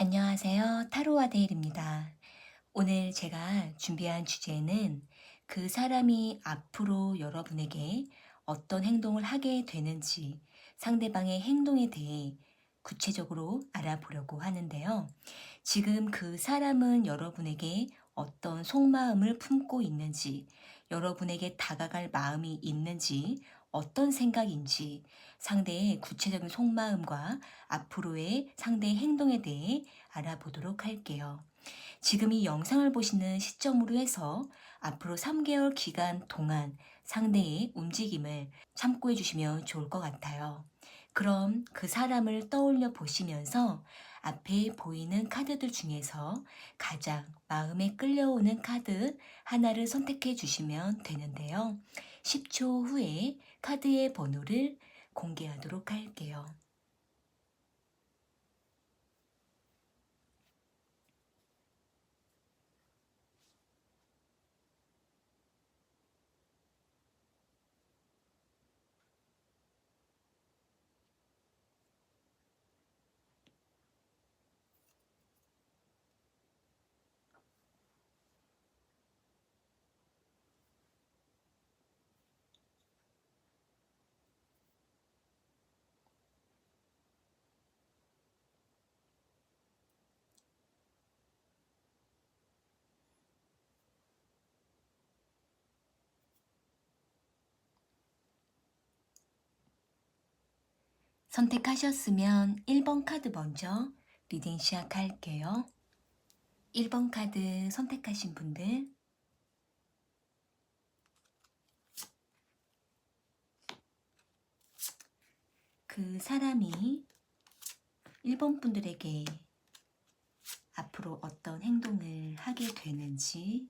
안녕하세요. 타로와 데일입니다. 오늘 제가 준비한 주제는 그 사람이 앞으로 여러분에게 어떤 행동을 하게 되는지 상대방의 행동에 대해 구체적으로 알아보려고 하는데요. 지금 그 사람은 여러분에게 어떤 속마음을 품고 있는지, 여러분에게 다가갈 마음이 있는지, 어떤 생각인지, 상대의 구체적인 속마음과 앞으로의 상대의 행동에 대해 알아보도록 할게요. 지금 이 영상을 보시는 시점으로 해서 앞으로 3개월 기간 동안 상대의 움직임을 참고해 주시면 좋을 것 같아요. 그럼 그 사람을 떠올려 보시면서 앞에 보이는 카드들 중에서 가장 마음에 끌려오는 카드 하나를 선택해 주시면 되는데요. 10초 후에 카드의 번호를 공개하도록 할게요. 선택하셨으면 1번 카드 먼저 리딩 시작할게요. 1번 카드 선택하신 분들, 그 사람이 1번 분들에게 앞으로 어떤 행동을 하게 되는지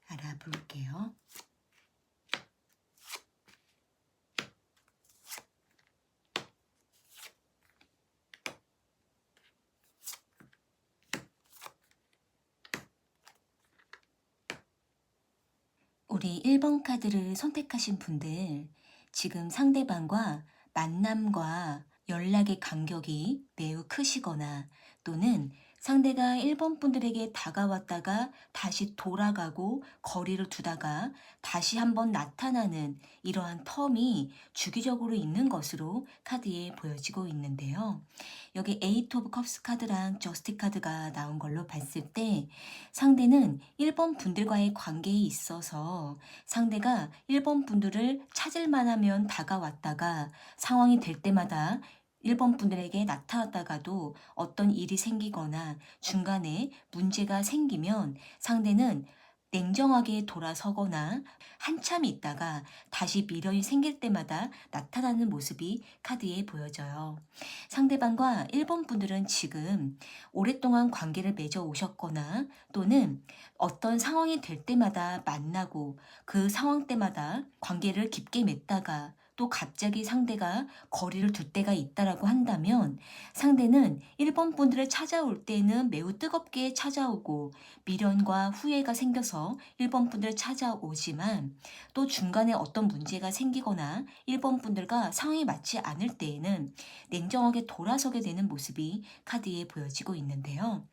알아볼게요. 우리 1번 카드를 선택하신 분들, 지금 상대방과 만남과 연락의 간격이 매우 크시거나 또는 상대가 1번 분들에게 다가왔다가 다시 돌아가고 거리를 두다가 다시 한번 나타나는 이러한 텀이 주기적으로 있는 것으로 카드에 보여지고 있는데요. 여기 에이트 오브 컵스 카드랑 저스티 카드가 나온 걸로 봤을 때 상대는 1번 분들과의 관계에 있어서 상대가 1번 분들을 찾을만 하면 다가왔다가 상황이 될 때마다 1번 분들에게 나타났다가도 어떤 일이 생기거나 중간에 문제가 생기면 상대는 냉정하게 돌아서거나 한참 있다가 다시 미련이 생길 때마다 나타나는 모습이 카드에 보여져요. 상대방과 1번 분들은 지금 오랫동안 관계를 맺어 오셨거나 또는 어떤 상황이 될 때마다 만나고 그 상황 때마다 관계를 깊게 맺다가 또 갑자기 상대가 거리를 둘 때가 있다라고 한다면 상대는 1번 분들을 찾아올 때는 매우 뜨겁게 찾아오고 미련과 후회가 생겨서 1번 분들을 찾아오지만 또 중간에 어떤 문제가 생기거나 1번 분들과 상황이 맞지 않을 때에는 냉정하게 돌아서게 되는 모습이 카드에 보여지고 있는데요.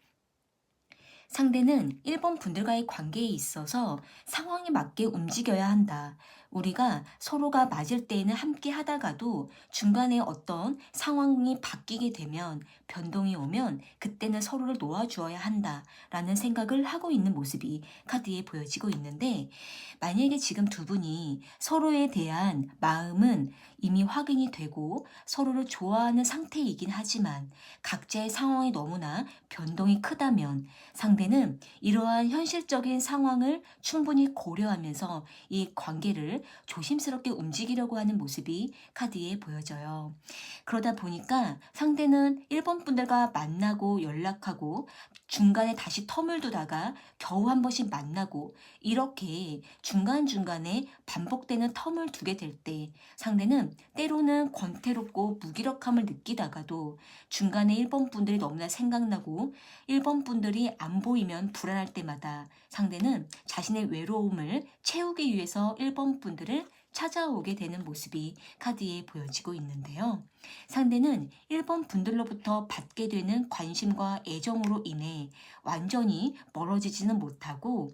상대는 1번 분들과의 관계에 있어서 상황에 맞게 움직여야 한다. 우리가 서로가 맞을 때에는 함께 하다가도 중간에 어떤 상황이 바뀌게 되면 변동이 오면 그때는 서로를 놓아주어야 한다. 라는 생각을 하고 있는 모습이 카드에 보여지고 있는데 만약에 지금 두 분이 서로에 대한 마음은 이미 확인이 되고 서로를 좋아하는 상태이긴 하지만 각자의 상황이 너무나 변동이 크다면 상대는 이러한 현실적인 상황을 충분히 고려하면서 이 관계를 조심스럽게 움직이려고 하는 모습이 카드에 보여져요. 그러다 보니까 상대는 1번 분들과 만나고 연락하고 중간에 다시 텀을 두다가 겨우 한 번씩 만나고 이렇게 중간중간에 반복되는 텀을 두게 될 때 상대는 때로는 권태롭고 무기력함을 느끼다가도 중간에 1번 분들이 너무나 생각나고 1번 분들이 안 보이면 불안할 때마다 상대는 자신의 외로움을 채우기 위해서 1번 분들을 찾아오게 되는 모습이 카드에 보여지고 있는데요. 상대는 1번 분들로부터 받게 되는 관심과 애정으로 인해 완전히 멀어지지는 못하고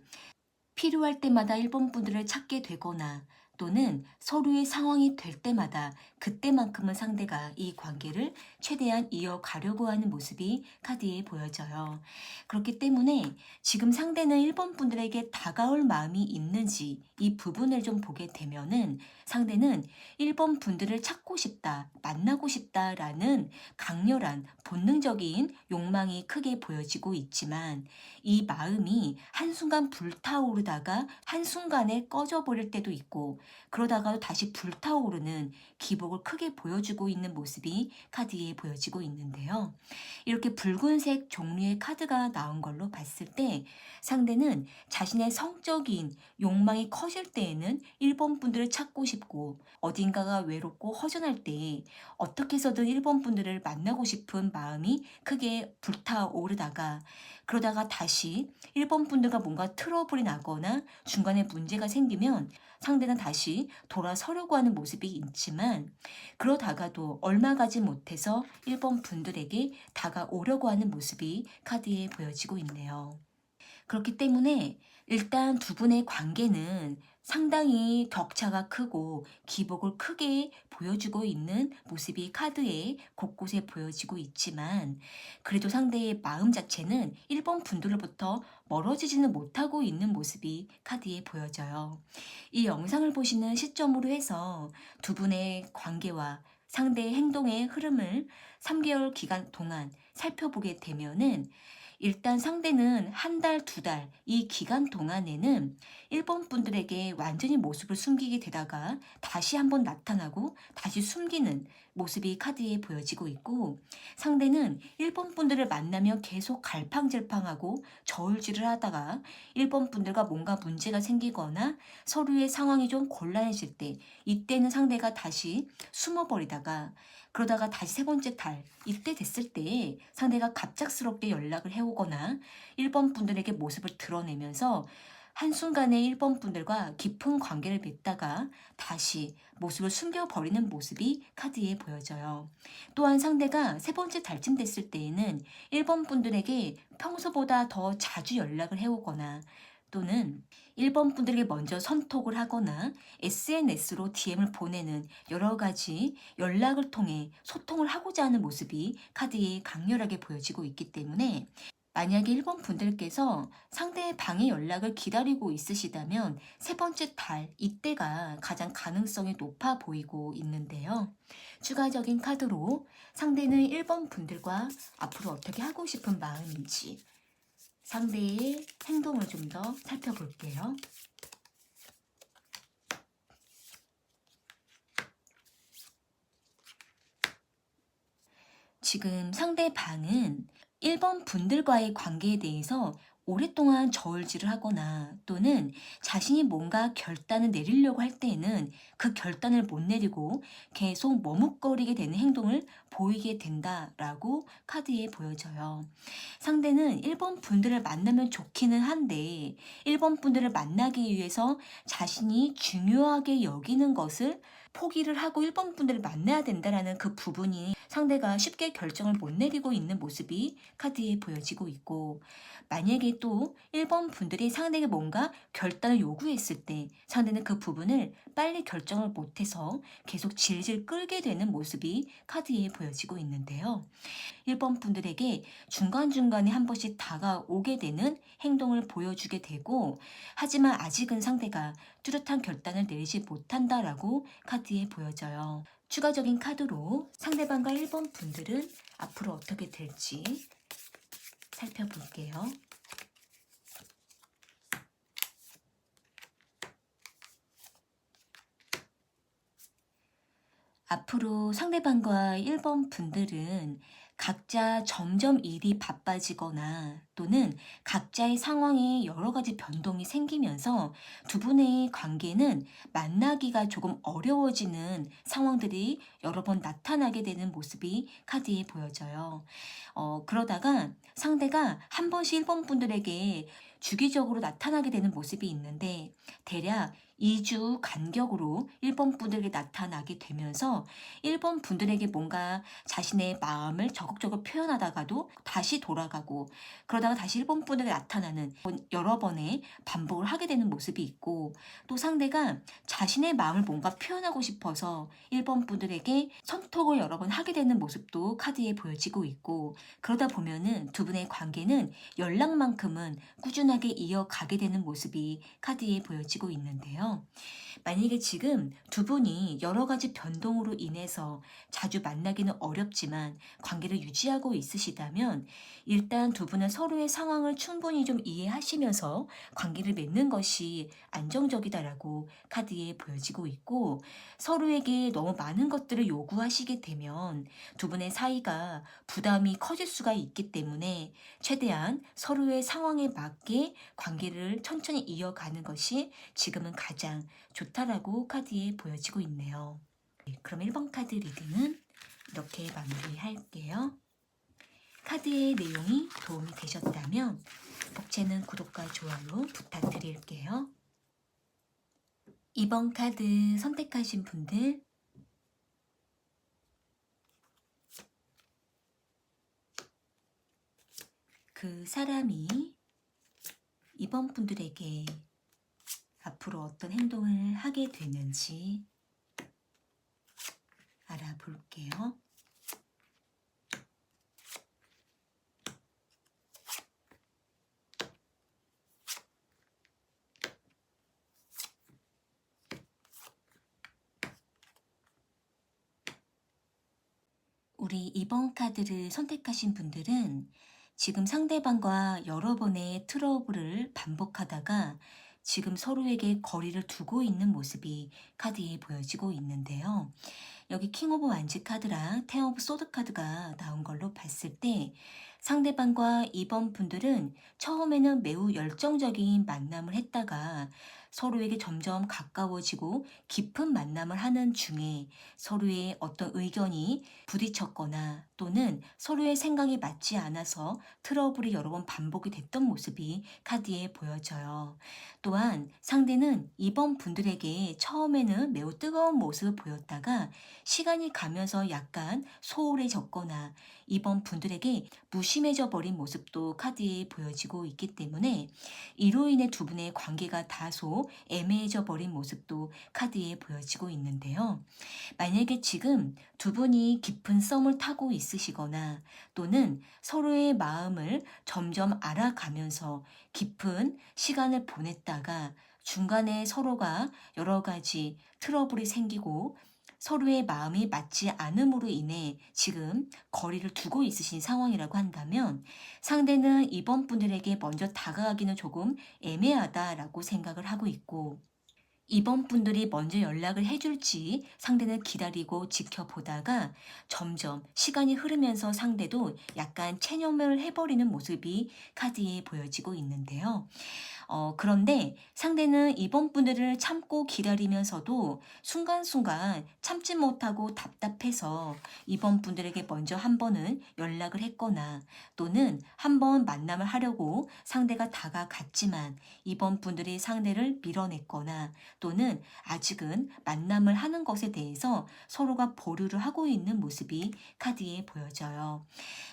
필요할 때마다 1번 분들을 찾게 되거나 또는 서로의 상황이 될 때마다 그때만큼은 상대가 이 관계를 최대한 이어가려고 하는 모습이 카드에 보여져요. 그렇기 때문에 지금 상대는 1번 분들에게 다가올 마음이 있는지 이 부분을 좀 보게 되면은 상대는 1번 분들을 찾고 싶다, 만나고 싶다라는 강렬한 본능적인 욕망이 크게 보여지고 있지만 이 마음이 한순간 불타오르다가 한순간에 꺼져버릴 때도 있고 그러다가 다시 불타오르는 기복을 크게 보여주고 있는 모습이 카드에 보여지고 있는데요. 이렇게 붉은색 종류의 카드가 나온 걸로 봤을 때 상대는 자신의 성적인 욕망이 커질 때에는 1번 분들을 찾고 싶고 어딘가가 외롭고 허전할 때 어떻게 해서든 1번 분들을 만나고 싶은 마음이 크게 불타오르다가 그러다가 다시 1번 분들과 뭔가 트러블이 나거나 중간에 문제가 생기면 상대는 다시 돌아서려고 하는 모습이 있지만 그러다가도 얼마 가지 못해서 1번 분들에게 다가오려고 하는 모습이 카드에 보여지고 있네요. 그렇기 때문에 일단 두 분의 관계는 상당히 격차가 크고 기복을 크게 보여주고 있는 모습이 카드에 곳곳에 보여지고 있지만 그래도 상대의 마음 자체는 1번 분들로부터 멀어지지는 못하고 있는 모습이 카드에 보여져요. 이 영상을 보시는 시점으로 해서 두 분의 관계와 상대의 행동의 흐름을 3개월 기간 동안 살펴보게 되면은 일단 상대는 한 달, 두 달, 이 기간 동안에는 1번 분들에게 완전히 모습을 숨기게 되다가 다시 한번 나타나고 다시 숨기는 모습이 카드에 보여지고 있고 상대는 1번 분들을 만나면 계속 갈팡질팡하고 저울질을 하다가 1번 분들과 뭔가 문제가 생기거나 서로의 상황이 좀 곤란해질 때 이때는 상대가 다시 숨어버리다가 그러다가 다시 세 번째 달 이때 됐을 때 상대가 갑작스럽게 연락을 해오거나 1번 분들에게 모습을 드러내면서 한순간에 1번 분들과 깊은 관계를 맺다가 다시 모습을 숨겨버리는 모습이 카드에 보여져요. 또한 상대가 세 번째 달쯤 됐을 때에는 1번 분들에게 평소보다 더 자주 연락을 해오거나 또는 1번 분들에게 먼저 선톡을 하거나 SNS로 DM을 보내는 여러 가지 연락을 통해 소통을 하고자 하는 모습이 카드에 강렬하게 보여지고 있기 때문에 만약에 1번 분들께서 상대의 방해 연락을 기다리고 있으시다면 세 번째 달 이때가 가장 가능성이 높아 보이고 있는데요. 추가적인 카드로 상대는 1번 분들과 앞으로 어떻게 하고 싶은 마음인지 상대의 행동을 좀 더 살펴볼게요. 지금 상대방은 1번 분들과의 관계에 대해서 오랫동안 저울질을 하거나 또는 자신이 뭔가 결단을 내리려고 할 때에는 그 결단을 못 내리고 계속 머뭇거리게 되는 행동을 보이게 된다라고 카드에 보여져요. 상대는 1번 분들을 만나면 좋기는 한데 1번 분들을 만나기 위해서 자신이 중요하게 여기는 것을 포기를 하고 1번 분들을 만나야 된다라는 그 부분이 상대가 쉽게 결정을 못 내리고 있는 모습이 카드에 보여지고 있고, 만약에 또 1번 분들이 상대에게 뭔가 결단을 요구했을 때 상대는 그 부분을 빨리 결정을 못해서 계속 질질 끌게 되는 모습이 카드에 보여지고 있는데요. 1번 분들에게 중간중간에 한 번씩 다가오게 되는 행동을 보여주게 되고, 하지만 아직은 상대가 뚜렷한 결단을 내리지 못한다라고 카드에 보여져요. 추가적인 카드로 상대방과 1번 분들은 앞으로 어떻게 될지 살펴볼게요. 앞으로 상대방과 1번 분들은 각자 점점 일이 바빠지거나 또는 각자의 상황에 여러 가지 변동이 생기면서 두 분의 관계는 만나기가 조금 어려워지는 상황들이 여러 번 나타나게 되는 모습이 카드에 보여져요. 그러다가 상대가 한 번씩 1번 분들에게 주기적으로 나타나게 되는 모습이 있는데, 대략 2주 간격으로 1번 분들에게 나타나게 되면서 1번 분들에게 뭔가 자신의 마음을 적극적으로 표현하다가도 다시 돌아가고, 그러다가 다시 1번 분들에게 나타나는 여러 번의 반복을 하게 되는 모습이 있고, 또 상대가 자신의 마음을 뭔가 표현하고 싶어서 1번 분들에게 선톡을 여러 번 하게 되는 모습도 카드에 보여지고 있고, 그러다 보면은 두 분의 관계는 연락만큼은 꾸준하게 이어가게 되는 모습이 카드에 보여지고 있는데요. 만약에 지금 두 분이 여러 가지 변동으로 인해서 자주 만나기는 어렵지만 관계를 유지하고 있으시다면, 일단 두 분은 서로의 상황을 충분히 좀 이해하시면서 관계를 맺는 것이 안정적이다라고 카드에 보여지고 있고, 서로에게 너무 많은 것들을 요구하시게 되면 두 분의 사이가 부담이 커질 수가 있기 때문에 최대한 서로의 상황에 맞게 관계를 천천히 이어가는 것이 지금은 가장 좋다라고 카드에 보여지고 있네요. 네, 그럼 1번 카드 리딩은 이렇게 마무리할게요. 카드의 내용이 도움이 되셨다면 복채는 구독과 좋아요 부탁드릴게요. 2번 카드 선택하신 분들, 그 사람이 2번 분들에게 앞으로 어떤 행동을 하게 되는지 알아볼게요. 우리 2번 카드를 선택하신 분들은 지금 상대방과 여러 번의 트러블을 반복하다가 지금 서로에게 거리를 두고 있는 모습이 카드에 보여지고 있는데요. 여기 킹 오브 완즈 카드랑 텐 오브 소드 카드가 나온 걸로 봤을 때 상대방과 2번 분들은 처음에는 매우 열정적인 만남을 했다가 서로에게 점점 가까워지고 깊은 만남을 하는 중에 서로의 어떤 의견이 부딪혔거나 또는 서로의 생각이 맞지 않아서 트러블이 여러 번 반복이 됐던 모습이 카드에 보여져요. 또한 상대는 2번 분들에게 처음에는 매우 뜨거운 모습을 보였다가 시간이 가면서 약간 소홀해졌거나 2번 분들에게 무심해져 버린 모습도 카드에 보여지고 있기 때문에 이로 인해 두 분의 관계가 다소 애매해져 버린 모습도 카드에 보여지고 있는데요. 만약에 지금 두 분이 깊은 썸을 타고 있으시거나 또는 서로의 마음을 점점 알아가면서 깊은 시간을 보냈다가 중간에 서로가 여러 가지 트러블이 생기고 서로의 마음이 맞지 않음으로 인해 지금 거리를 두고 있으신 상황이라고 한다면 상대는 이번 분들에게 먼저 다가가기는 조금 애매하다라고 생각을 하고 있고 이번 분들이 먼저 연락을 해줄지 상대는 기다리고 지켜보다가 점점 시간이 흐르면서 상대도 약간 체념을 해버리는 모습이 카드에 보여지고 있는데요. 그런데 상대는 이번 분들을 참고 기다리면서도 순간순간 참지 못하고 답답해서 이번 분들에게 먼저 한 번은 연락을 했거나 또는 한 번 만남을 하려고 상대가 다가갔지만 이번 분들이 상대를 밀어냈거나 또는 아직은 만남을 하는 것에 대해서 서로가 보류를 하고 있는 모습이 카드에 보여져요.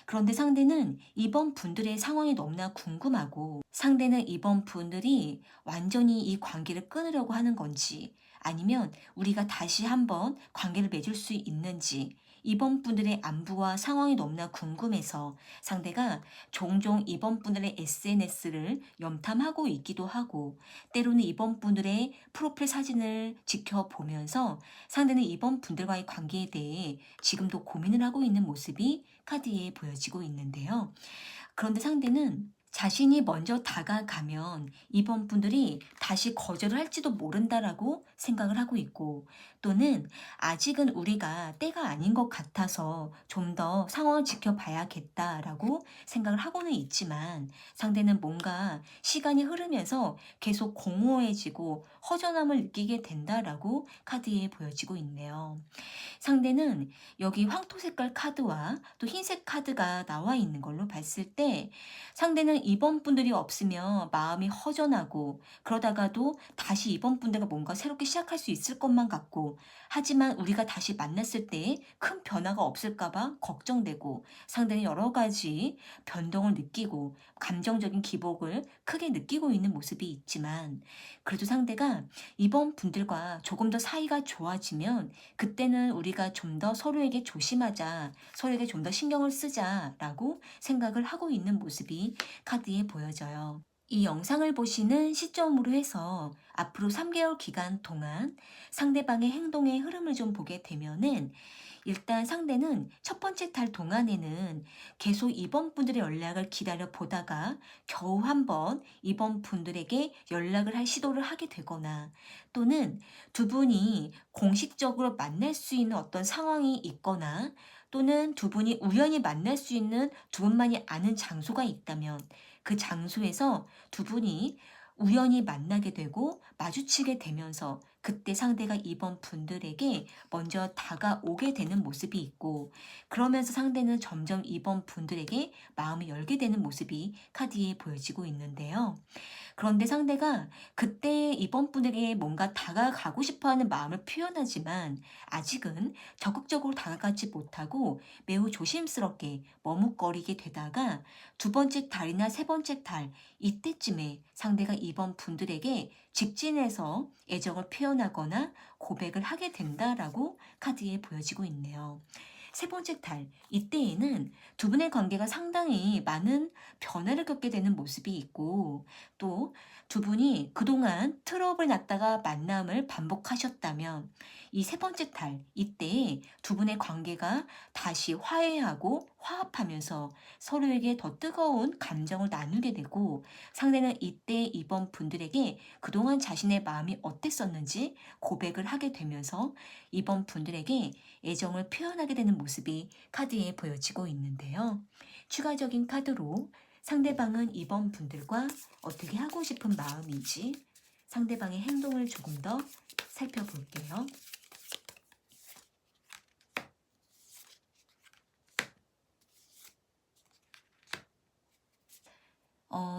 그런데 상대는 이번 분들의 상황이 너무나 궁금하고 상대는 이번 분들이 완전히 이 관계를 끊으려고 하는 건지 아니면 우리가 다시 한번 관계를 맺을 수 있는지 이번 분들의 안부와 상황이 너무나 궁금해서 상대가 종종 이번 분들의 SNS를 염탐하고 있기도 하고 때로는 이번 분들의 프로필 사진을 지켜보면서 상대는 이번 분들과의 관계에 대해 지금도 고민을 하고 있는 모습이 카드에 보여지고 있는데요. 그런데 상대는 자신이 먼저 다가가면 이번 분들이 다시 거절을 할지도 모른다라고 생각을 하고 있고 또는 아직은 우리가 때가 아닌 것 같아서 좀 더 상황을 지켜봐야겠다라고 생각을 하고는 있지만 상대는 뭔가 시간이 흐르면서 계속 공허해지고 허전함을 느끼게 된다라고 카드에 보여지고 있네요. 상대는 여기 황토 색깔 카드와 또 흰색 카드가 나와 있는 걸로 봤을 때 상대는 이번 분들이 없으면 마음이 허전하고 그러다가도 다시 이번 분들과 뭔가 새롭게 시작할 수 있을 것만 같고 하지만 우리가 다시 만났을 때 큰 변화가 없을까봐 걱정되고 상대는 여러 가지 변동을 느끼고 감정적인 기복을 크게 느끼고 있는 모습이 있지만 그래도 상대가 이번 분들과 조금 더 사이가 좋아지면 그때는 우리가 좀 더 서로에게 조심하자, 서로에게 좀 더 신경을 쓰자라고 생각을 하고 있는 모습이 카드에 보여져요. 이 영상을 보시는 시점으로 해서 앞으로 3개월 기간 동안 상대방의 행동의 흐름을 좀 보게 되면은 일단 상대는 첫 번째 달 동안에는 계속 이번 분들의 연락을 기다려 보다가 겨우 한번 이번 분들에게 연락을 할 시도를 하게 되거나 또는 두 분이 공식적으로 만날 수 있는 어떤 상황이 있거나 또는 두 분이 우연히 만날 수 있는 두 분만이 아는 장소가 있다면 그 장소에서 두 분이 우연히 만나게 되고 마주치게 되면서 그때 상대가 이번 분들에게 먼저 다가오게 되는 모습이 있고 그러면서 상대는 점점 이번 분들에게 마음을 열게 되는 모습이 카드에 보여지고 있는데요. 그런데 상대가 그때 이번 분에게 뭔가 다가가고 싶어 하는 마음을 표현하지만 아직은 적극적으로 다가가지 못하고 매우 조심스럽게 머뭇거리게 되다가 두 번째 달이나 세 번째 달 이때쯤에 상대가 이번 분들에게 직진해서 애정을 표현하거나 고백을 하게 된다라고 카드에 보여지고 있네요. 세 번째 달, 이때에는 두 분의 관계가 상당히 많은 변화를 겪게 되는 모습이 있고 또 두 분이 그동안 트러블 났다가 만남을 반복하셨다면 이 세 번째 달, 이때에 두 분의 관계가 다시 화해하고 화합하면서 서로에게 더 뜨거운 감정을 나누게 되고 상대는 이때 이번 분들에게 그동안 자신의 마음이 어땠었는지 고백을 하게 되면서 이번 분들에게 애정을 표현하게 되는 모습이 카드에 보여지고 있는데요. 추가적인 카드로 상대방은 이번 분들과 어떻게 하고 싶은 마음인지 상대방의 행동을 조금 더 살펴볼게요.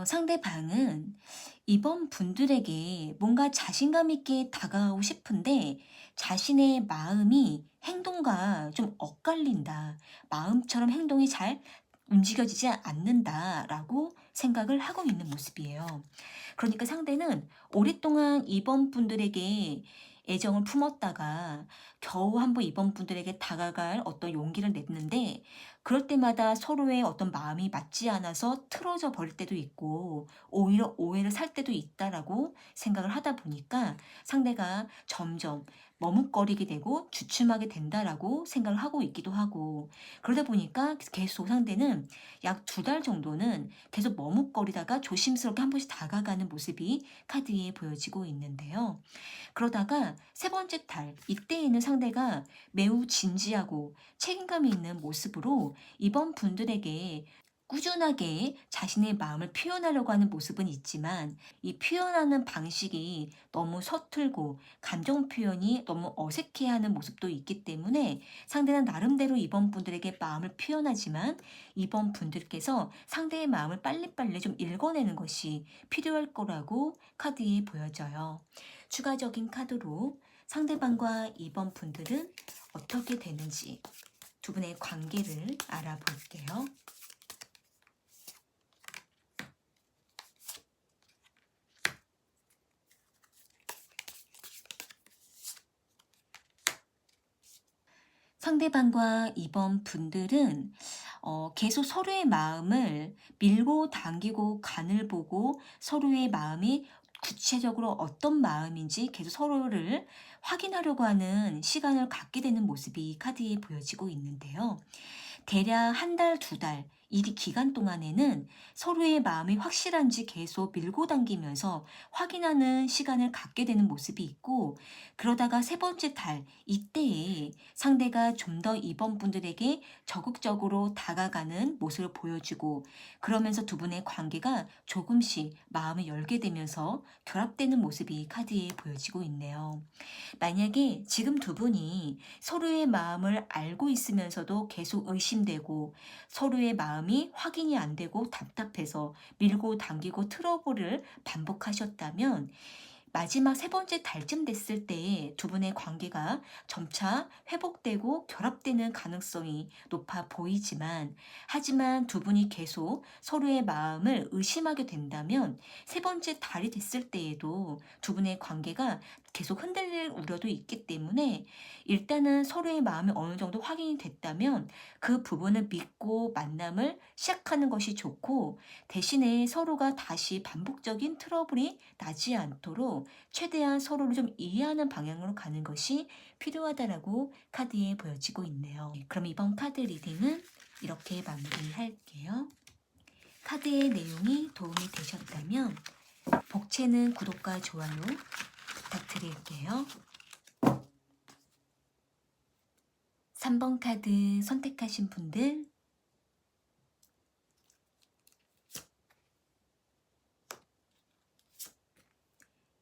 상대방은 이번 분들에게 뭔가 자신감 있게 다가가고 싶은데 자신의 마음이 행동과 좀 엇갈린다. 마음처럼 행동이 잘 움직여지지 않는다라고 생각을 하고 있는 모습이에요. 그러니까 상대는 오랫동안 이번 분들에게 애정을 품었다가 겨우 한번 이번 분들에게 다가갈 어떤 용기를 냈는데 그럴 때마다 서로의 어떤 마음이 맞지 않아서 틀어져 버릴 때도 있고 오히려 오해를 살 때도 있다라고 생각을 하다 보니까 상대가 점점 머뭇거리게 되고 주춤하게 된다라고 생각을 하고 있기도 하고, 그러다 보니까 계속 상대는 약 2달 정도는 계속 머뭇거리다가 조심스럽게 한 번씩 다가가는 모습이 카드에 보여지고 있는데요. 그러다가 세 번째 달, 이때에는 상대가 매우 진지하고 책임감이 있는 모습으로 이번 분들에게 꾸준하게 자신의 마음을 표현하려고 하는 모습은 있지만, 이 표현하는 방식이 너무 서툴고 감정 표현이 너무 어색해하는 모습도 있기 때문에 상대는 나름대로 이번 분들에게 마음을 표현하지만 이번 분들께서 상대의 마음을 빨리빨리 좀 읽어내는 것이 필요할 거라고 카드에 보여져요. 추가적인 카드로 상대방과 이번 분들은 어떻게 되는지 두 분의 관계를 알아볼게요. 상대방과 이번 분들은 계속 서로의 마음을 밀고 당기고 간을 보고 서로의 마음이 구체적으로 어떤 마음인지 계속 서로를 확인하려고 하는 시간을 갖게 되는 모습이 카드에 보여지고 있는데요. 대략 1달, 2달, 이 기간 동안에는 서로의 마음이 확실한지 계속 밀고 당기면서 확인하는 시간을 갖게 되는 모습이 있고, 그러다가 세 번째 달, 이때에 상대가 좀 더 이번 분들에게 적극적으로 다가가는 모습을 보여주고, 그러면서 두 분의 관계가 조금씩 마음을 열게 되면서 결합되는 모습이 카드에 보여지고 있네요. 만약에 지금 두 분이 서로의 마음을 알고 있으면서도 계속 의심되고 서로의 마음이 확인이 안 되고 답답해서 밀고 당기고 트러블을 반복하셨다면, 마지막 세 번째 달쯤 됐을 때 두 분의 관계가 점차 회복되고 결합되는 가능성이 높아 보이지만, 하지만 두 분이 계속 서로의 마음을 의심하게 된다면 세 번째 달이 됐을 때에도 두 분의 관계가 계속 흔들릴 우려도 있기 때문에, 일단은 서로의 마음이 어느 정도 확인이 됐다면 그 부분을 믿고 만남을 시작하는 것이 좋고, 대신에 서로가 다시 반복적인 트러블이 나지 않도록 최대한 서로를 좀 이해하는 방향으로 가는 것이 필요하다라고 카드에 보여지고 있네요. 그럼 이번 카드 리딩은 이렇게 마무리할게요. 카드의 내용이 도움이 되셨다면 복채는 구독과 좋아요 부탁드릴게요. 3번 카드 선택하신 분들,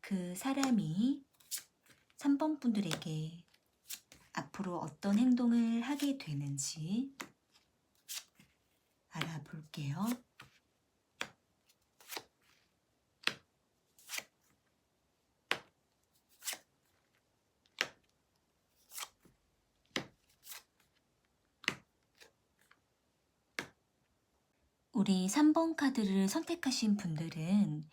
그 사람이 3번 분들에게 앞으로 어떤 행동을 하게 되는지 알아볼게요. 우리 3번 카드를 선택하신 분들은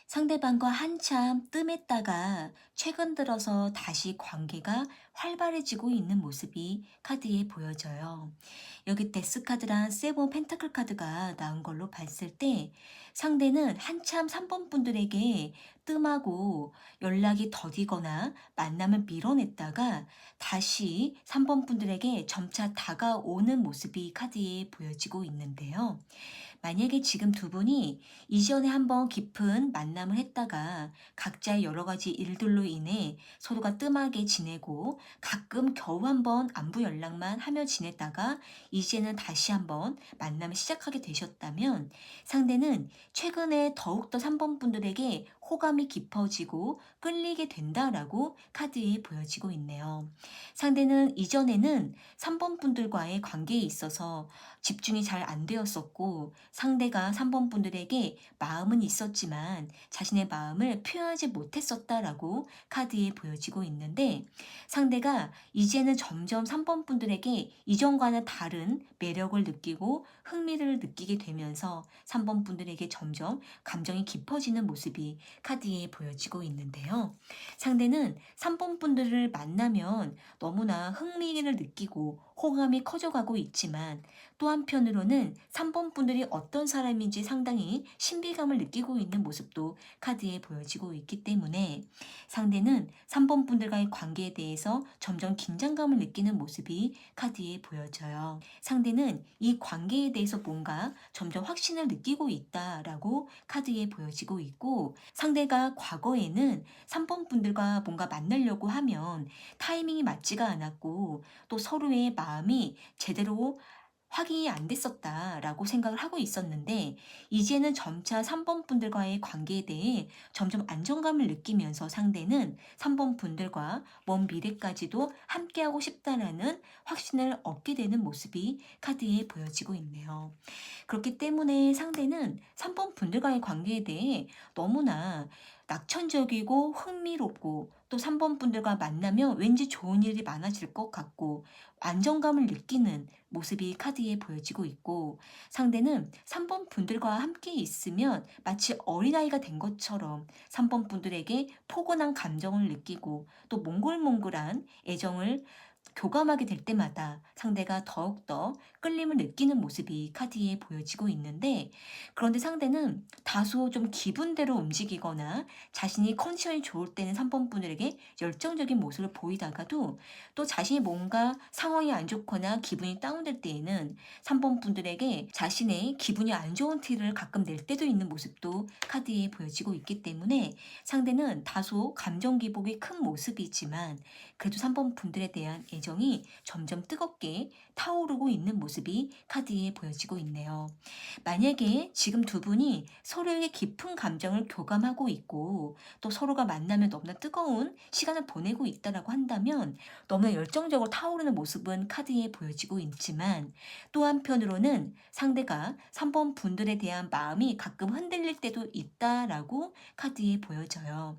상대방과 한참 뜸했다가 최근 들어서 다시 관계가 활발해지고 있는 모습이 카드에 보여져요. 여기 데스 카드랑 세븐 펜타클 카드가 나온 걸로 봤을 때 상대는 한참 3번 분들에게 뜸하고 연락이 더디거나 만남을 밀어냈다가 다시 3번 분들에게 점차 다가오는 모습이 카드에 보여지고 있는데요. 만약에 지금 두 분이 이전에 한번 깊은 만남을 했다가 각자의 여러 가지 일들로 인해 서로가 뜸하게 지내고 가끔 겨우 한번 안부 연락만 하며 지냈다가 이제는 다시 한번 만남을 시작하게 되셨다면, 상대는 최근에 더욱더 3번 분들에게 호감이 깊어지고 끌리게 된다라고 카드에 보여지고 있네요. 상대는 이전에는 3번 분들과의 관계에 있어서 집중이 잘 안 되었었고, 상대가 3번 분들에게 마음은 있었지만 자신의 마음을 표현하지 못했었다라고 카드에 보여지고 있는데, 상대가 이제는 점점 3번 분들에게 이전과는 다른 매력을 느끼고 흥미를 느끼게 되면서 3번 분들에게 점점 감정이 깊어지는 모습이 카드에 보여지고 있는데요. 상대는 3번 분들을 만나면 너무나 흥미를 느끼고 호감이 커져가고 있지만 또 한편으로는 3번 분들이 어떤 사람인지 상당히 신비감을 느끼고 있는 모습도 카드에 보여지고 있기 때문에 상대는 3번 분들과의 관계에 대해서 점점 긴장감을 느끼는 모습이 카드에 보여져요. 상대는 이 관계에 대해서 뭔가 점점 확신을 느끼고 있다라고 카드에 보여지고 있고, 상대가 과거에는 3번 분들과 뭔가 만나려고 하면 타이밍이 맞지가 않았고 또 서로의 마음이 제대로 확인이 안 됐었다라고 생각을 하고 있었는데, 이제는 점차 3번 분들과의 관계에 대해 점점 안정감을 느끼면서 상대는 3번 분들과 먼 미래까지도 함께하고 싶다라는 확신을 얻게 되는 모습이 카드에 보여지고 있네요. 그렇기 때문에 상대는 3번 분들과의 관계에 대해 너무나 낙천적이고 흥미롭고 또 3번 분들과 만나면 왠지 좋은 일이 많아질 것 같고 안정감을 느끼는 모습이 카드에 보여지고 있고, 상대는 3번 분들과 함께 있으면 마치 어린아이가 된 것처럼 3번 분들에게 포근한 감정을 느끼고 또 몽글몽글한 애정을 교감하게 될 때마다 상대가 더욱더 끌림을 느끼는 모습이 카드에 보여지고 있는데, 그런데 상대는 다소 좀 기분대로 움직이거나 자신이 컨디션이 좋을 때는 3번 분들에게 열정적인 모습을 보이다가도 또 자신이 뭔가 상황이 안 좋거나 기분이 다운될 때에는 3번 분들에게 자신의 기분이 안 좋은 티를 가끔 낼 때도 있는 모습도 카드에 보여지고 있기 때문에 상대는 다소 감정 기복이 큰 모습이지만 그래도 3번 분들에 대한 애정이 점점 뜨겁게 타오르고 있는 모습이 카드에 보여지고 있네요. 만약에 지금 두 분이 서로에게 깊은 감정을 교감하고 있고 또 서로가 만나면 너무나 뜨거운 시간을 보내고 있다라고 한다면 너무나 열정적으로 타오르는 모습은 카드에 보여지고 있지만, 또 한편으로는 상대가 3번 분들에 대한 마음이 가끔 흔들릴 때도 있다라고 카드에 보여져요.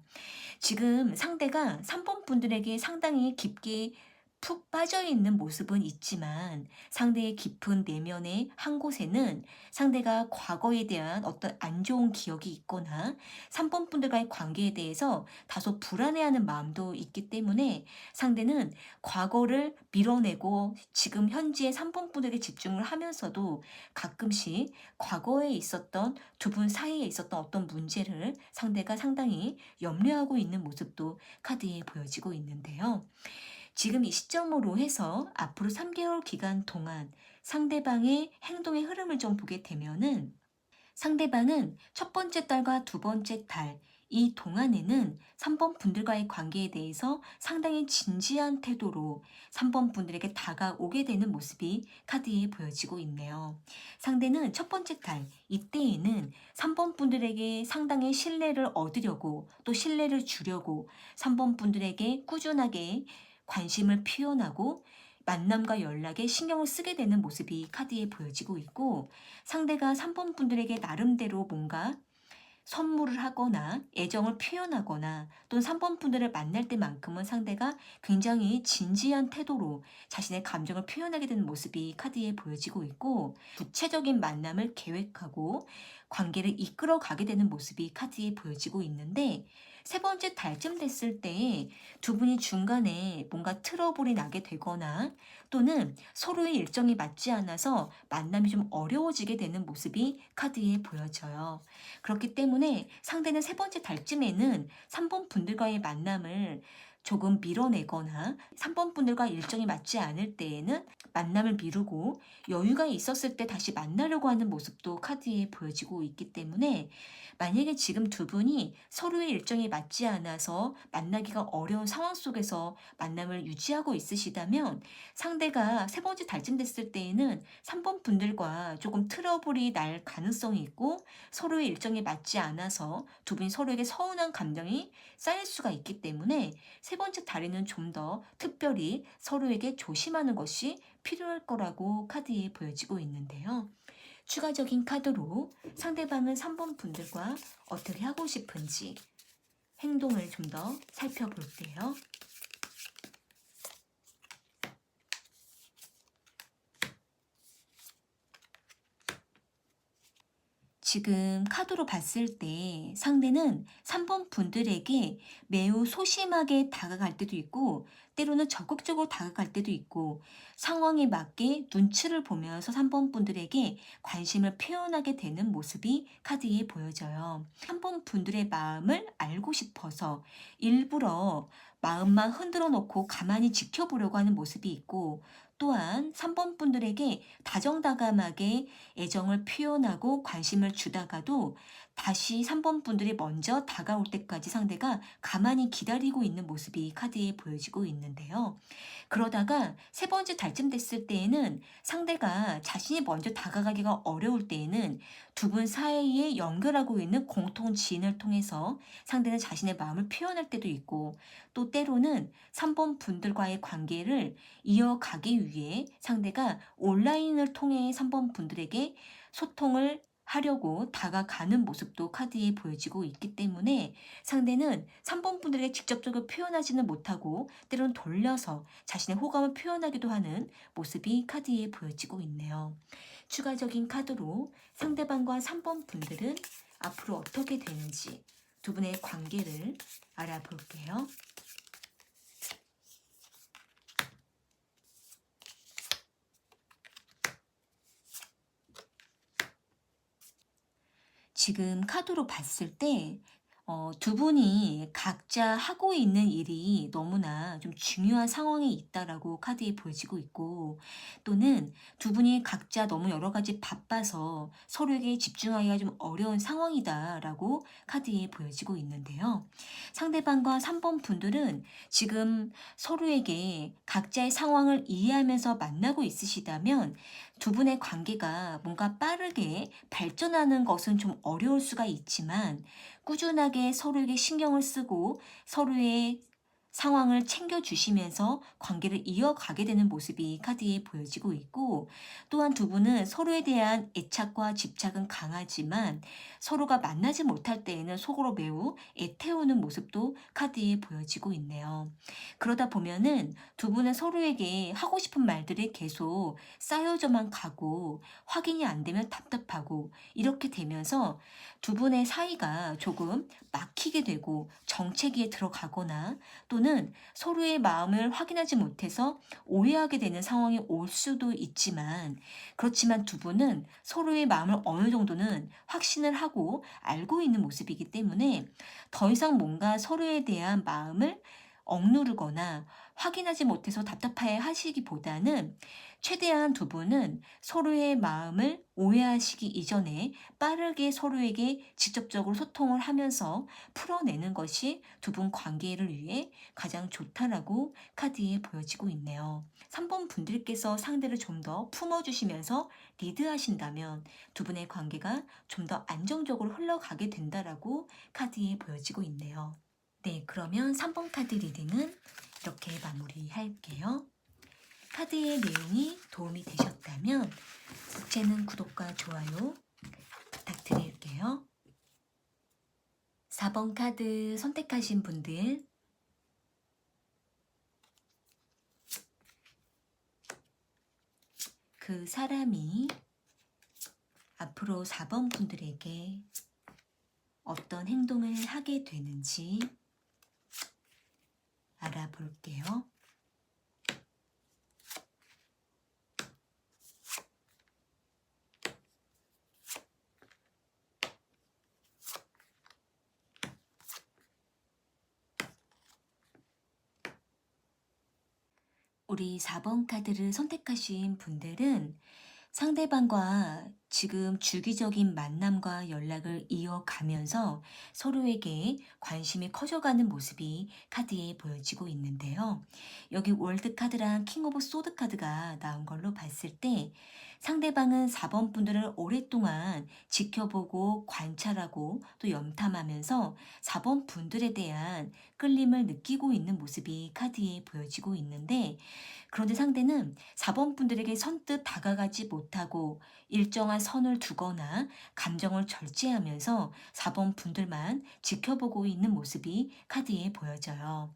지금 상대가 3번 분들에게 상당히 깊게 푹 빠져 있는 모습은 있지만 상대의 깊은 내면의 한 곳에는 상대가 과거에 대한 어떤 안 좋은 기억이 있거나 3번 분들과의 관계에 대해서 다소 불안해하는 마음도 있기 때문에 상대는 과거를 밀어내고 지금 현재의 3번 분들에게 집중을 하면서도 가끔씩 과거에 있었던 두 분 사이에 있었던 어떤 문제를 상대가 상당히 염려하고 있는 모습도 카드에 보여지고 있는데요. 지금 이 시점으로 해서 앞으로 3개월 기간 동안 상대방의 행동의 흐름을 좀 보게 되면은, 상대방은 첫 번째 달과 두 번째 달, 이 동안에는 3번 분들과의 관계에 대해서 상당히 진지한 태도로 3번 분들에게 다가오게 되는 모습이 카드에 보여지고 있네요. 상대는 첫 번째 달, 이때에는 3번 분들에게 상당히 신뢰를 얻으려고 또 신뢰를 주려고 3번 분들에게 꾸준하게 관심을 표현하고 만남과 연락에 신경을 쓰게 되는 모습이 카드에 보여지고 있고, 상대가 3번 분들에게 나름대로 뭔가 선물을 하거나 애정을 표현하거나 또는 3번 분들을 만날 때만큼은 상대가 굉장히 진지한 태도로 자신의 감정을 표현하게 되는 모습이 카드에 보여지고 있고, 구체적인 만남을 계획하고 관계를 이끌어 가게 되는 모습이 카드에 보여지고 있는데, 세 번째 달쯤 됐을 때 두 분이 중간에 뭔가 트러블이 나게 되거나 또는 서로의 일정이 맞지 않아서 만남이 좀 어려워지게 되는 모습이 카드에 보여져요. 그렇기 때문에 상대는 세 번째 달쯤에는 3번 분들과의 만남을 조금 밀어내거나 3번 분들과 일정이 맞지 않을 때에는 만남을 미루고 여유가 있었을 때 다시 만나려고 하는 모습도 카드에 보여지고 있기 때문에, 만약에 지금 두 분이 서로의 일정이 맞지 않아서 만나기가 어려운 상황 속에서 만남을 유지하고 있으시다면 상대가 세 번째 달쯤 됐을 때에는 3번 분들과 조금 트러블이 날 가능성이 있고 서로의 일정이 맞지 않아서 두 분이 서로에게 서운한 감정이 쌓일 수가 있기 때문에 세 번째 달에는 좀 더 특별히 서로에게 조심하는 것이 필요할 거라고 카드에 보여지고 있는데요. 추가적인 카드로 상대방은 3번 분들과 어떻게 하고 싶은지 행동을 좀 더 살펴볼게요. 지금 카드로 봤을 때 상대는 3번 분들에게 매우 소심하게 다가갈 때도 있고, 때로는 적극적으로 다가갈 때도 있고, 상황에 맞게 눈치를 보면서 3번 분들에게 관심을 표현하게 되는 모습이 카드에 보여져요. 3번 분들의 마음을 알고 싶어서 일부러 마음만 흔들어 놓고 가만히 지켜보려고 하는 모습이 있고, 또한 3번 분들에게 다정다감하게 애정을 표현하고 관심을 주다가도 다시 3번 분들이 먼저 다가올 때까지 상대가 가만히 기다리고 있는 모습이 카드에 보여지고 있는데요. 그러다가 세 번째 달쯤 됐을 때에는 상대가 자신이 먼저 다가가기가 어려울 때에는 두 분 사이에 연결하고 있는 공통 지인을 통해서 상대는 자신의 마음을 표현할 때도 있고, 또 때로는 3번 분들과의 관계를 이어가기 위해 상대가 온라인을 통해 3번 분들에게 소통을 하려고 다가가는 모습도 카드에 보여지고 있기 때문에 상대는 3번 분들에게 직접적으로 표현하지는 못하고 때로는 돌려서 자신의 호감을 표현하기도 하는 모습이 카드에 보여지고 있네요. 추가적인 카드로 상대방과 3번 분들은 앞으로 어떻게 되는지 두 분의 관계를 알아볼게요. 지금 카드로 봤을 때 두 분이 각자 하고 있는 일이 너무나 좀 중요한 상황에 있다라고 카드에 보여지고 있고, 또는 두 분이 각자 너무 여러 가지 바빠서 서로에게 집중하기가 좀 어려운 상황이다라고 카드에 보여지고 있는데요. 상대방과 3번 분들은 지금 서로에게 각자의 상황을 이해하면서 만나고 있으시다면 두 분의 관계가 뭔가 빠르게 발전하는 것은 좀 어려울 수가 있지만, 꾸준하게 서로에게 신경을 쓰고 서로의 상황을 챙겨주시면서 관계를 이어가게 되는 모습이 카드에 보여지고 있고, 또한 두 분은 서로에 대한 애착과 집착은 강하지만 서로가 만나지 못할 때에는 속으로 매우 애태우는 모습도 카드에 보여지고 있네요. 그러다 보면은 두 분은 서로에게 하고 싶은 말들이 계속 쌓여져만 가고 확인이 안 되면 답답하고, 이렇게 되면서 두 분의 사이가 조금 막히게 되고 정체기에 들어가거나, 또는 서로의 마음을 확인하지 못해서 오해하게 되는 상황이 올 수도 있지만, 그렇지만 두 분은 서로의 마음을 어느 정도는 확신을 하고 알고 있는 모습이기 때문에 더 이상 뭔가 서로에 대한 마음을 억누르거나 확인하지 못해서 답답해 하시기보다는 최대한 두 분은 서로의 마음을 오해하시기 이전에 빠르게 서로에게 직접적으로 소통을 하면서 풀어내는 것이 두 분 관계를 위해 가장 좋다라고 카드에 보여지고 있네요. 3번 분들께서 상대를 좀 더 품어주시면서 리드하신다면 두 분의 관계가 좀 더 안정적으로 흘러가게 된다라고 카드에 보여지고 있네요. 네, 그러면 3번 카드 리딩은 이렇게 마무리할게요. 카드의 내용이 도움이 되셨다면 국채는 구독과 좋아요 부탁드릴게요. 4번 카드 선택하신 분들, 그 사람이 앞으로 4번 분들에게 어떤 행동을 하게 되는지 알아볼게요. 우리 4번 카드를 선택하신 분들은 상대방과 지금 주기적인 만남과 연락을 이어가면서 서로에게 관심이 커져가는 모습이 카드에 보여지고 있는데요. 여기 월드 카드랑 킹 오브 소드 카드가 나온 걸로 봤을 때 상대방은 4번 분들을 오랫동안 지켜보고 관찰하고 또 염탐하면서 4번 분들에 대한 끌림을 느끼고 있는 모습이 카드에 보여지고 있는데, 그런데 상대는 4번 분들에게 선뜻 다가가지 못하고 일정한 상대와 선을 두거나 감정을 절제하면서 4번 분들만 지켜보고 있는 모습이 카드에 보여져요.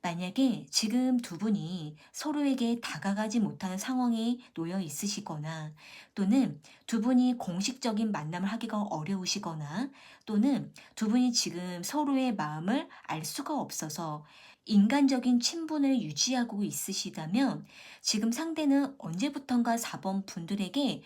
만약에 지금 두 분이 서로에게 다가가지 못하는 상황에 놓여 있으시거나 또는 두 분이 공식적인 만남을 하기가 어려우시거나 또는 두 분이 지금 서로의 마음을 알 수가 없어서 인간적인 친분을 유지하고 있으시다면 지금 상대는 언제부턴가 4번 분들에게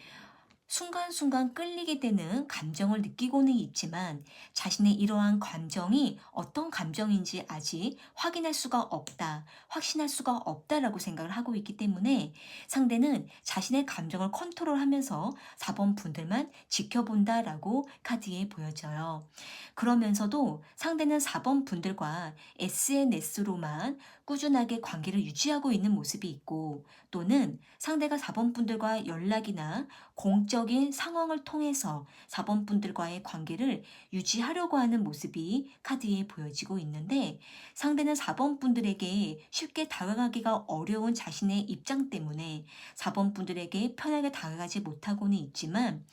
순간순간 끌리게 되는 감정을 느끼고는 있지만 자신의 이러한 감정이 어떤 감정인지 아직 확인할 수가 없다, 확신할 수가 없다라고 생각을 하고 있기 때문에 상대는 자신의 감정을 컨트롤하면서 4번 분들만 지켜본다라고 카드에 보여져요. 그러면서도 상대는 4번 분들과 SNS로만 꾸준하게 관계를 유지하고 있는 모습이 있고 또는 상대가 4번 분들과 연락이나 공적인 상황을 통해서 4번 분들과의 관계를 유지하려고 하는 모습이 카드에 보여지고 있는데 상대는 4번 분들에게 쉽게 다가가기가 어려운 자신의 입장 때문에 4번 분들에게 편하게 다가가지 못하고는 있지만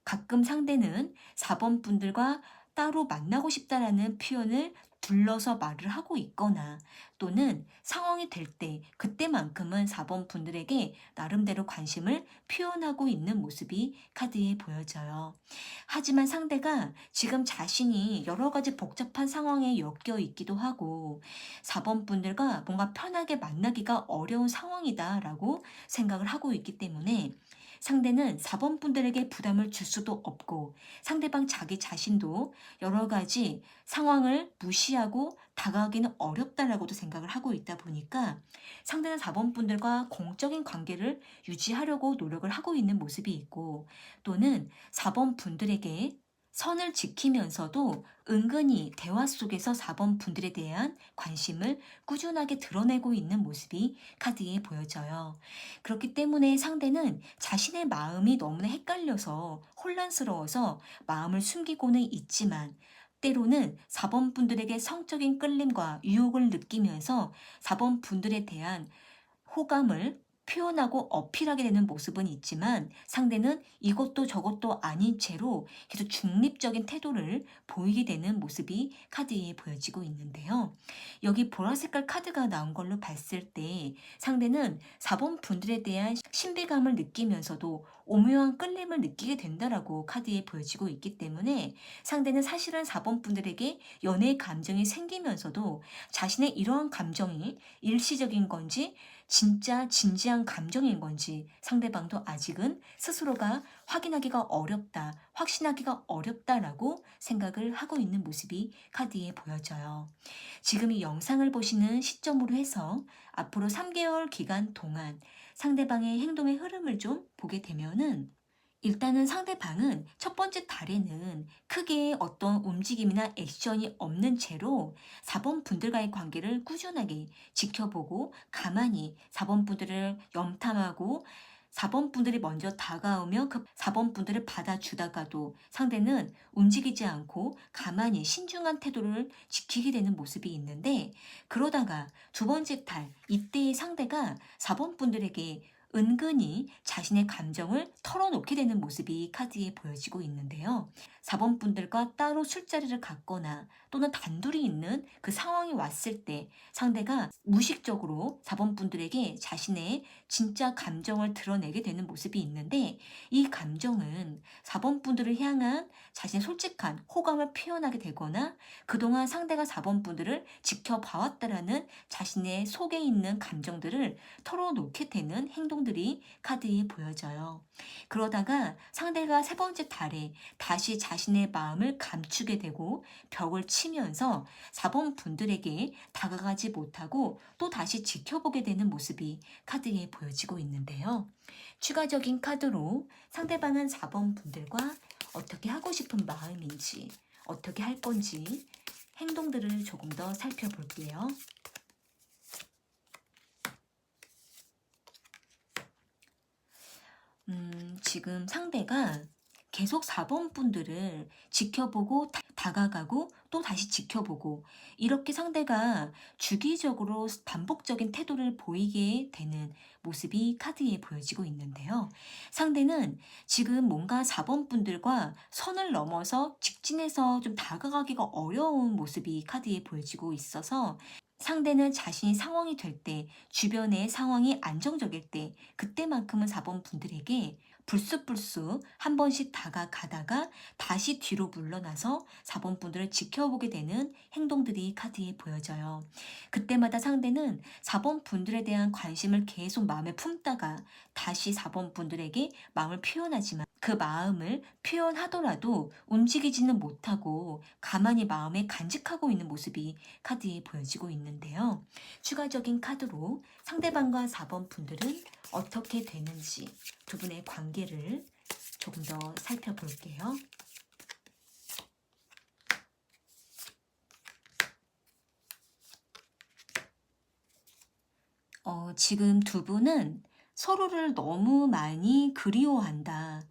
가끔 상대는 4번 분들과 따로 만나고 싶다라는 표현을 둘러서 말을 하고 있거나 또는 상황이 될 때 그때만큼은 4번 분들에게 나름대로 관심을 표현하고 있는 모습이 카드에 보여져요. 하지만 상대가 지금 자신이 여러 가지 복잡한 상황에 엮여 있기도 하고 4번 분들과 뭔가 편하게 만나기가 어려운 상황이다라고 생각을 하고 있기 때문에 상대는 4번 분들에게 부담을 줄 수도 없고 상대방 자기 자신도 여러 가지 상황을 무시하고 다가가기는 어렵다라고도 생각을 하고 있다 보니까 상대는 4번 분들과 공적인 관계를 유지하려고 노력을 하고 있는 모습이 있고 또는 4번 분들에게 선을 지키면서도 은근히 대화 속에서 4번 분들에 대한 관심을 꾸준하게 드러내고 있는 모습이 카드에 보여져요. 그렇기 때문에 상대는 자신의 마음이 너무나 헷갈려서 혼란스러워서 마음을 숨기고는 있지만 때로는 4번 분들에게 성적인 끌림과 유혹을 느끼면서 4번 분들에 대한 호감을 표현하고 어필하게 되는 모습은 있지만 상대는 이것도 저것도 아닌 채로 계속 중립적인 태도를 보이게 되는 모습이 카드에 보여지고 있는데요. 여기 보라색깔 카드가 나온 걸로 봤을 때 상대는 4번 분들에 대한 신비감을 느끼면서도 오묘한 끌림을 느끼게 된다라고 카드에 보여지고 있기 때문에 상대는 사실은 4번 분들에게 연애의 감정이 생기면서도 자신의 이러한 감정이 일시적인 건지 진짜 진지한 감정인 건지 상대방도 아직은 스스로가 확인하기가 어렵다, 확신하기가 어렵다라고 생각을 하고 있는 모습이 카드에 보여져요. 지금 이 영상을 보시는 시점으로 해서 앞으로 3개월 기간 동안 상대방의 행동의 흐름을 좀 보게 되면은 일단은 상대방은 첫 번째 달에는 크게 어떤 움직임이나 액션이 없는 채로 4번 분들과의 관계를 꾸준하게 지켜보고 가만히 4번 분들을 염탐하고 4번 분들이 먼저 다가오면 그 4번 분들을 받아주다가도 상대는 움직이지 않고 가만히 신중한 태도를 지키게 되는 모습이 있는데 그러다가 두 번째 달 이때의 상대가 4번 분들에게 은근히 자신의 감정을 털어놓게 되는 모습이 카드에 보여지고 있는데요. 4번 분들과 따로 술자리를 갖거나 또는 단둘이 있는 그 상황이 왔을 때 상대가 무의식적으로 4번 분들에게 자신의 진짜 감정을 드러내게 되는 모습이 있는데 이 감정은 4번 분들을 향한 자신의 솔직한 호감을 표현하게 되거나 그동안 상대가 4번 분들을 지켜봐왔다라는 자신의 속에 있는 감정들을 털어놓게 되는 행동들이 카드에 보여져요. 그러다가 상대가 세 번째 달에 다시 자신의 마음을 감추게 되고 벽을 치면서 4번 분들에게 다가가지 못하고 또 다시 지켜보게 되는 모습이 카드에 보여지고 있는데요. 추가적인 카드로 상대방은 4번 분들과 어떻게 하고 싶은 마음인지, 어떻게 할 건지 행동들을 조금 더 살펴볼게요. 지금 상대가 계속 4번 분들을 지켜보고 다가가고 또 다시 지켜보고 이렇게 상대가 주기적으로 반복적인 태도를 보이게 되는 모습이 카드에 보여지고 있는데요. 상대는 지금 뭔가 4번 분들과 선을 넘어서 직진해서 좀 다가가기가 어려운 모습이 카드에 보여지고 있어서 상대는 자신이 상황이 될 때, 주변의 상황이 안정적일 때, 그때만큼은 4번 분들에게 불쑥불쑥 한 번씩 다가가다가 다시 뒤로 물러나서 4번 분들을 지켜보게 되는 행동들이 카드에 보여져요. 그때마다 상대는 4번 분들에 대한 관심을 계속 마음에 품다가 다시 4번 분들에게 마음을 표현하지만 그 마음을 표현하더라도 움직이지는 못하고 가만히 마음에 간직하고 있는 모습이 카드에 보여지고 있는데요. 추가적인 카드로 상대방과 4번 분들은 어떻게 되는지 두 분의 관계를 조금 더 살펴볼게요. 지금 두 분은 서로를 너무 많이 그리워한다.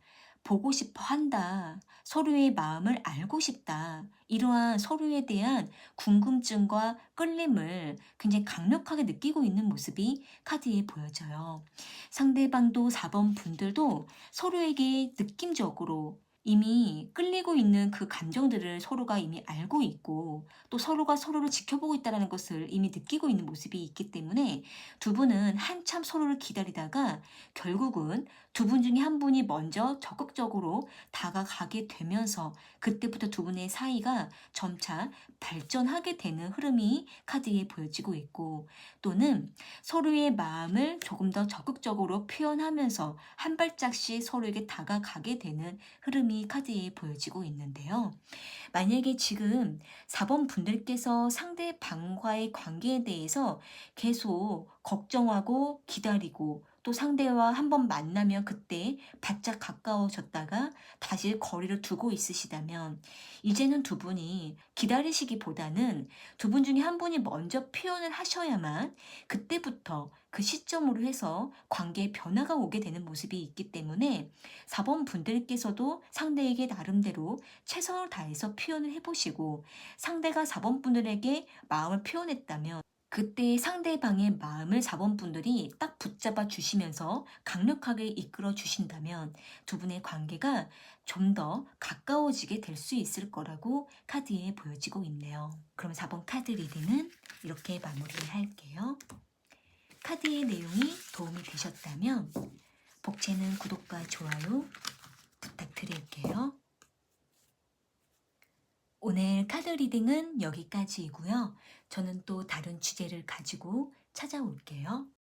보고 싶어 한다. 서로의 마음을 알고 싶다. 이러한 서로에 대한 궁금증과 끌림을 굉장히 강력하게 느끼고 있는 모습이 카드에 보여져요. 상대방도 4번 분들도 서로에게 느낌적으로 이미 끌리고 있는 그 감정들을 서로가 이미 알고 있고 또 서로가 서로를 지켜보고 있다는 것을 이미 느끼고 있는 모습이 있기 때문에 두 분은 한참 서로를 기다리다가 결국은 두 분 중에 한 분이 먼저 적극적으로 다가가게 되면서 그때부터 두 분의 사이가 점차 발전하게 되는 흐름이 카드에 보여지고 있고 또는 서로의 마음을 조금 더 적극적으로 표현하면서 한 발짝씩 서로에게 다가가게 되는 흐름이 카드에 보여지고 있는데요. 만약에 지금 4번 분들께서 상대방과의 관계에 대해서 계속 걱정하고 기다리고 또 상대와 한번 만나면 그때 바짝 가까워졌다가 다시 거리를 두고 있으시다면 이제는 두 분이 기다리시기보다는 두 분 중에 한 분이 먼저 표현을 하셔야만 그때부터 그 시점으로 해서 관계에 변화가 오게 되는 모습이 있기 때문에 4번 분들께서도 상대에게 나름대로 최선을 다해서 표현을 해보시고 상대가 4번 분들에게 마음을 표현했다면 그때 상대방의 마음을 4번 분들이 딱 붙잡아 주시면서 강력하게 이끌어 주신다면 두 분의 관계가 좀 더 가까워지게 될 수 있을 거라고 카드에 보여지고 있네요. 그럼 4번 카드 리딩은 이렇게 마무리를 할게요. 카드의 내용이 도움이 되셨다면 복채는 구독과 좋아요 부탁드릴게요. 오늘 카드 리딩은 여기까지이고요. 저는 또 다른 주제를 가지고 찾아올게요.